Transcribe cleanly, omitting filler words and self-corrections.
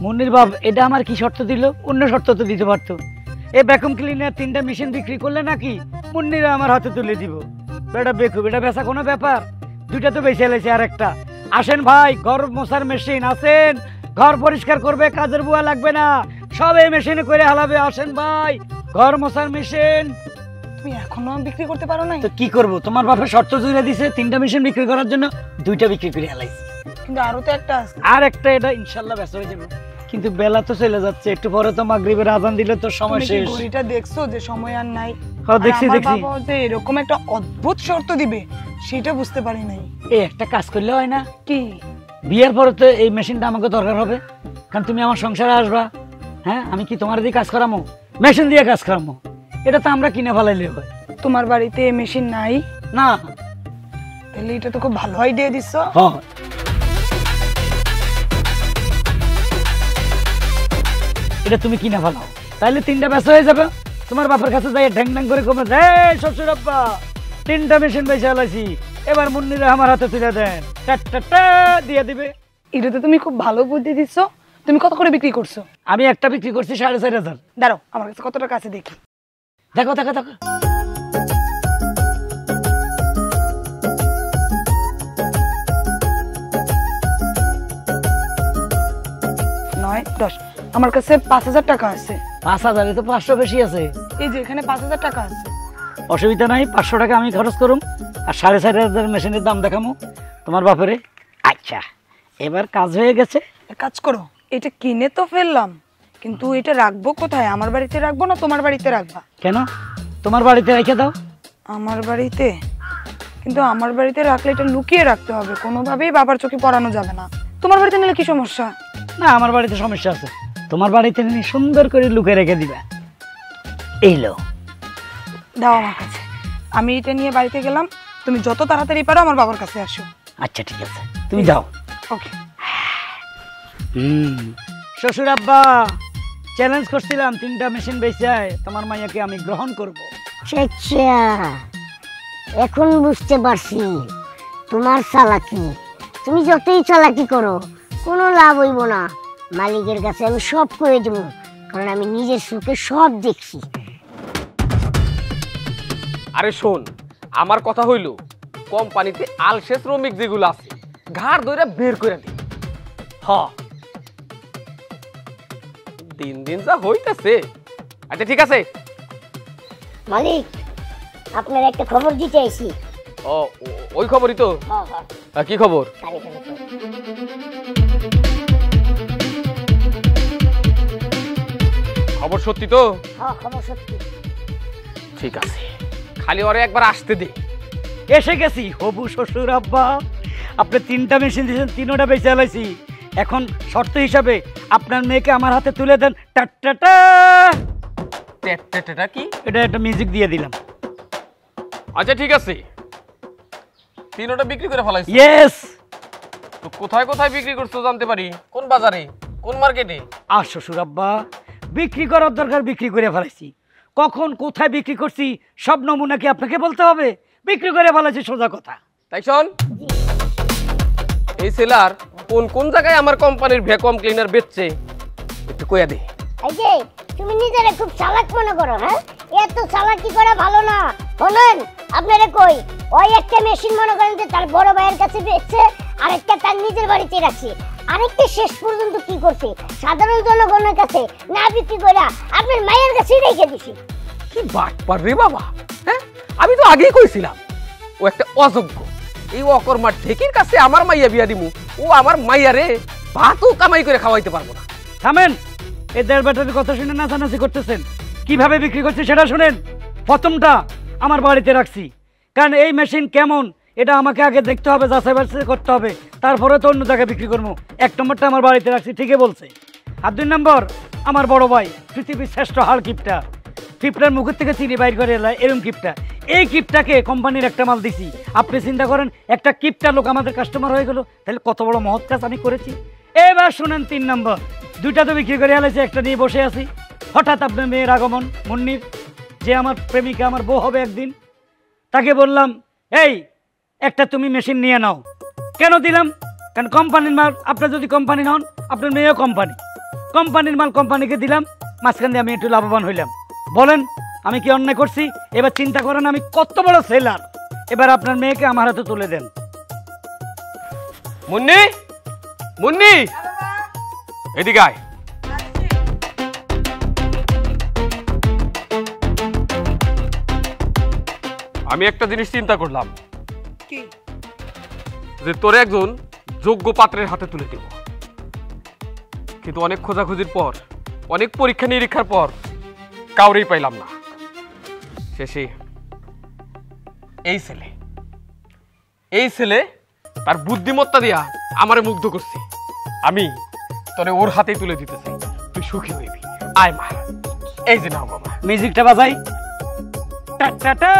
মুন্নির বাপ এটা আমার কি শর্ত দিল? অন্য শর্ত তো দিতে পারতো। এই ভ্যাকুম ক্লিনার 3টা মেশিন বিক্রি করলে নাকি মুন্নিরা আমার হাতে তুলে দিব। এটা বেকুব, এটা বেচা কোনো ব্যাপার? 2টা তো বেঁচে এলেছে, আর একটা। আসেন ভাই, ঘর মোছার মেশিন আসেন, ঘর পরিষ্কার করবে, কাজের বুয়া লাগবে না, সব এই মেশিনে করে হালাবে। আসেন ভাই, ঘর মোছার মেশিন। তুমি এখনো বিক্রি করতে পারো না? তো কি করব, তোমার বাপের শর্ত জুড়ে দিছে 3টা মেশিন বিক্রি করার জন্য, 2টা বিক্রি করে হালাইছি। কিন্তু আরো তো একটা আছে। আর একটা, এটা ইনশাআল্লাহ বেচা হয়ে যাবে। কিন্তু বেলা তো চলে যাচ্ছে, একটু পরে তো মাগরিবের আজান দিলে তো সময় শেষ। তুমি ঘড়িটা দেখছো যে সময় আর নাই? হ্যাঁ দেখছি দেখছি। বাবা যে এরকম একটা অদ্ভুত শর্ত দিবে সেটা বুঝতে পারি নাই। এই একটা কাজ করলে হয় না? কি? বিয়ের পরে তো এই মেশিনটা আমাকে দরকার হবে, কারণ তুমি আমার সংসারে আসবা। হ্যাঁ, আমি কি তোমার দিয়ে কাজ করামো? মেশিন দিয়ে কাজ করামো? এটা তো আমরা কিনে ফেলাইলে হয়। তোমার বাড়িতে মেশিন নাই? না। তাহলে এটা তো খুব ভালো আইডিয়া দিছো। হ্যাঁ, এটা তুমি কিনে ফেলাও, তাহলে 3টা বেচা হয়ে যাবে। তোমার বাপের কাছে যাই ঢ্যাং ঢ্যাং করে কমে, শ্বশুর আব্বা 3টা মেশিন বেচে ফেলাইছি, এবার মুন্নিরা আমার হাতে তুলে দেন, দিয়ে দিবে। এটা তো তুমি খুব ভালো বুদ্ধি দিছো। তুমি কত করে বিক্রি করছো? আমি একটা বিক্রি করছি 4,500। দাঁড়াও, আমার কাছে কত টাকা আছে দেখি। দেখো দেখো দেখো। 9, 10, আমার কাছে 5,000 টাকা আছে। 5,000? তো 500 বেশি আছে। এই যে এখানে 5,000 টাকা আছে। অসুবিধা নাই, 500 টাকা আমি খরচ করুম, আর 4,500 মেশিনের দাম দেখামো তোমার বাপেরে। আচ্ছা, এবার কাজ হয়ে গেছে। এক কাজ করো, এটা কিনে তো ফেললাম, কিন্তু এটা রাখবো কোথায়? আমার বাড়িতে রাখবো না তোমার বাড়িতে রাখবা? কেন? তোমার বাড়িতে রেখে দাও। আমার বাড়িতে? কিন্তু আমার বাড়িতে রাখলে এটা লুকিয়ে রাখতে হবে, কোনোভাবেই বাবার চোখে পড়ানো যাবে না। তোমার বাড়িতে নিলে কি সমস্যা? না, আমার বাড়িতে সমস্যা আছে। তোমার বাড়িতে নিয়ে সুন্দর করে লুকিয়ে রেখে দিবা। এই লো, দাও আমার কাছে। আমি এটা নিয়ে বাড়িতে গেলাম, তুমি যত তাড়াতাড়ি পারো আমার বাবার কাছে আসো। আচ্ছা ঠিক আছে, তুমি যাও। ওকে। শ্বশুর আব্বা, চ্যালেঞ্জ করছিলাম 3টা মেশিন বেচায় তোমার মাইয়াকে আমি গ্রহণ করব। এখন বুঝতে পারছি তোমার চালাকি। তুমি যতই চালাকি করো কোনো লাভ হইব না। মালিকের কাছে আমি সব করে দেবো, কারণ আমি নিজের চোখে সব দেখছি। আরে শোন, আমার কথা হইল কোম্পানিতে আলসে শ্রমিক যেগুলো আছে ঘাড় ধরে বের করে দি। দিন দিন যা হইতেছে। আচ্ছা ঠিক আছে মালিক, আপনার একটা খবর দিতে আইছি। ও, ওই খবরই তো। কি খবর? খবর সত্যি তো? খবর সত্যি। ঠিক আছে, খালি ওরে একবার আসতে দে। এসে গেছি হবু শ্বশুর আব্বা। আপনি 3টা মেশিন দিয়েছেন, 3টা বেঁচে আলাইছি। এখন শর্ত হিসাবে আপনার মেয়েকে আমার হাতে তুলে দেন। টাটা। কি? এটা একটা মিউজিক দিয়ে দিলাম। আচ্ছা ঠিক আছে, 3টা বিক্রি করে ফেলাইছি। ইয়েস। তো কোথায় কোথায় বিক্রি করছো জানতে পারি? কোন বাজারে, কোন মার্কেটে? আর শ্বশুর আব্বা, বিক্রি করার দরকার, বিক্রি করে ফেলাইছি। কখন কোথায় বিক্রি করছি সব নমুনা কি আপনাকে বলতে হবে? বিক্রি করে ফেলাইছি, সোজা কথা। তাই শোন, এই সেলার কোন কোন জায়গায় আমার কোম্পানির ভ্যাকুয়াম ক্লিনার বেচছে একটু কইয়া দে। এই যে তুমি নিজেরে খুব চালাক মনে করো, হ্যাঁ? এত চালাকি করা ভালো না। বলেন আপনারা কই, ওই একটা মেশিন মনে করেন যে তার বড় ভাইয়ের কাছে বেচছে, আরেকটা তার নিজের বাড়িতে রাখছে, আরেকটা শেষ পর্যন্ত কি করছে সাধারণ জনগণের কাছে না বিক্রি করে আপনার মায়ের কাছে রেখে দিছি। কি বাটপার রে বাবা! হ্যাঁ, আমি তো আগেই কইছিলাম ও একটা অযোগ্য। এই অকর্মার ঢেকির কাছে আমার মাইয়া বিয়া দিমু, ও আমার মাইয়ারে ভাতও কামাই করে খাওয়াইতে পারবো না। থামেন, এই 1.5 ব্যাটারির কথা শুনে নাচানাচি করতেছেন। কিভাবে বিক্রি করছে সেটা শুনেন। প্রথমটা আমার বাড়িতে রাখছি, কারণ এই মেশিন কেমন এটা আমাকে আগে দেখতে হবে, যাচাই বাছাই করতে হবে, তারপরে তো অন্য জায়গায় বিক্রি করবো। 1 নম্বরটা আমার বাড়িতে রাখছি, ঠিকই বলছে। আর 2 নম্বর, আমার বড় ভাই পৃথিবীর শ্রেষ্ঠ হাড় কিপটা, কিপটার মুখের থেকে চিনি বাইর করে এলায় এরম কিপটা। এই কিপটাকে কোম্পানির একটা মাল দিছি। আপনি চিন্তা করেন, একটা কিপটা লোক আমাদের কাস্টমার হয়ে গেল, তাহলে কত বড় মহৎ কাজ আমি করেছি। এবার শুনেন 3 নম্বর, 2টা তো বিক্রি করে এলাইছে, একটা নিয়ে বসে আছি। হঠাৎ আপনার মেয়ের আগমন, মুন্নির, যে আমার প্রেমিকা, আমার বউ হবে একদিন। তাকে বললাম, এই একটা তুমি মেশিন নিয়ে নাও। কেন দিলাম? কারণ কোম্পানির মাল, আপনার যদি কোম্পানি হন, আপনার মেয়েও কোম্পানি। কোম্পানির মাল কোম্পানিকে দিলাম, মাঝখান দিয়ে আমি একটু লাভবান হইলাম। বলেন আমি কি অন্যায় করছি? এবার চিন্তা করেন আমি কত বড় সেলার। এবার আপনার মেয়েকে আমার হাতে তুলে দেন। মুন্নি, মুন্নি, এদিকে আয়। আমি একটা জিনিস চিন্তা করলাম কি? যে তোরে একজন যোগ্য পাত্রের হাতে তুলে দেব, কিন্তু অনেক খোঁজাখুঁজির পর, অনেক পরীক্ষা নিরীক্ষার পর কাউরেই পাইলাম না। শেষে এই ছেলে তার বুদ্ধিমত্তা দিয়া আমারে মুগ্ধ করছে। আমি তোরে ওর হাতেই তুলে দিতে চাই, তুই সুখী হইবি। আয় মা, এই যে নাও বাবা। মিউজিকটা বাজাই। টা টা টা।